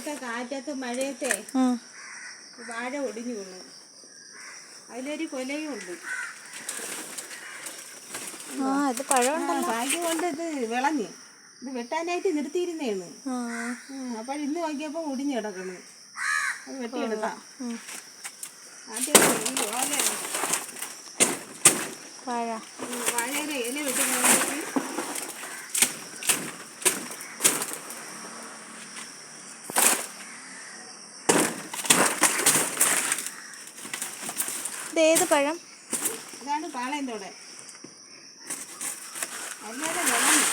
ഇന്നലത്തെ കാറ്റത്ത് മഴയത്തെ വാഴ ഒടിഞ്ഞു വീണു. അതിലൊരു കൊലയും ഉണ്ട്. ഭാഗ്യം കൊണ്ട് ഇത് വിളഞ്ഞ്. ഇത് വെട്ടാനായിട്ട് നിർത്തിയിരുന്നേന്ന്. അപ്പോൾ ഇന്ന് നോക്കിയപ്പോൾ ഒടിഞ്ഞു കിടക്കുന്നു. അത് വെട്ടിയെടുക്കാം. ആദ്യം വാഴയുടെ ഇല വെട്ടി ഏത് പഴം? ഇതാണ് പാളയത്തോടെ. അല്ലാതെ വിളഞ്ഞു.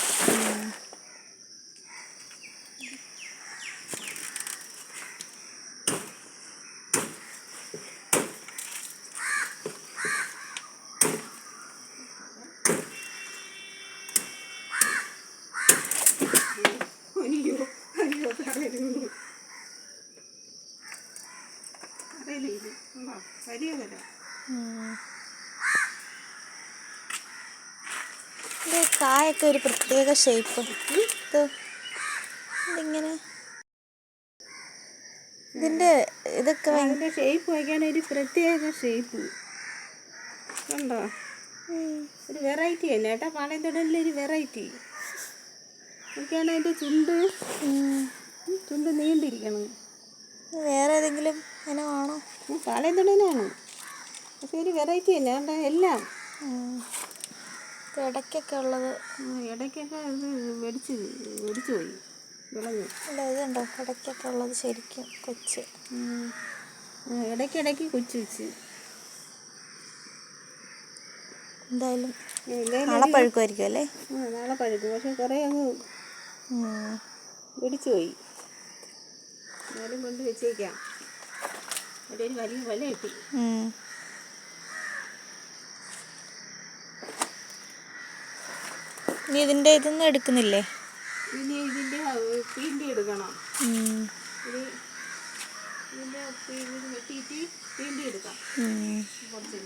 കായൊക്കെ ഒരു പ്രത്യേക ഷേപ്പ്. ഇതിങ്ങനെ ഇതിൻ്റെ ഇതൊക്കെ അതിൻ്റെ ഷേപ്പ് വയ്ക്കാൻ ഒരു പ്രത്യേക ഷേപ്പ് ഉണ്ടോ? ഒരു വെറൈറ്റി തന്നെ കേട്ടോ. പാളയത്തോടല്ലേ ഒരു വെറൈറ്റി. ഒക്കെയാണ് അതിൻ്റെ ചുണ്ട് നീണ്ടിരിക്കണം. വേറെ ഏതെങ്കിലും ഇനമാണോ? പാളയത്തോടനാണ്. പക്ഷെ ഒരു വെറൈറ്റി തന്നെ കേട്ടോ. എല്ലാം ഇടയ്ക്കൊക്കെ ഉള്ളത്. ഇടയ്ക്കൊക്കെ ഇത് വെടിച്ചു പോയി വിളഞ്ഞു. അല്ല ഇതുണ്ടോ ഇടയ്ക്കൊക്കെ ഉള്ളത് ശരിക്കും കൊച്ച്. ഇടയ്ക്കിടയ്ക്ക് കൊച്ചു വെച്ച്. എന്തായാലും നാളെ പഴുക്കുമായിരിക്കും അല്ലേ? നാളെ പഴുക്കും. പക്ഷെ കുറേ അങ്ങ് വെടിച്ചു പോയി. എന്നാലും കൊണ്ട് വെച്ചേക്കാം. അവിടെ ഒരു വലിയ വില കിട്ടി. ഇനി ഇതിൻ്റെ ഇതൊന്നും എടുക്കുന്നില്ലേ? ഇനി ഇതിൻ്റെ പീണ്ടി എടുക്കണം. ഇതിൻ്റെ വെട്ടിയിട്ട് പീണ്ടി എടുക്കാം. കുറച്ച്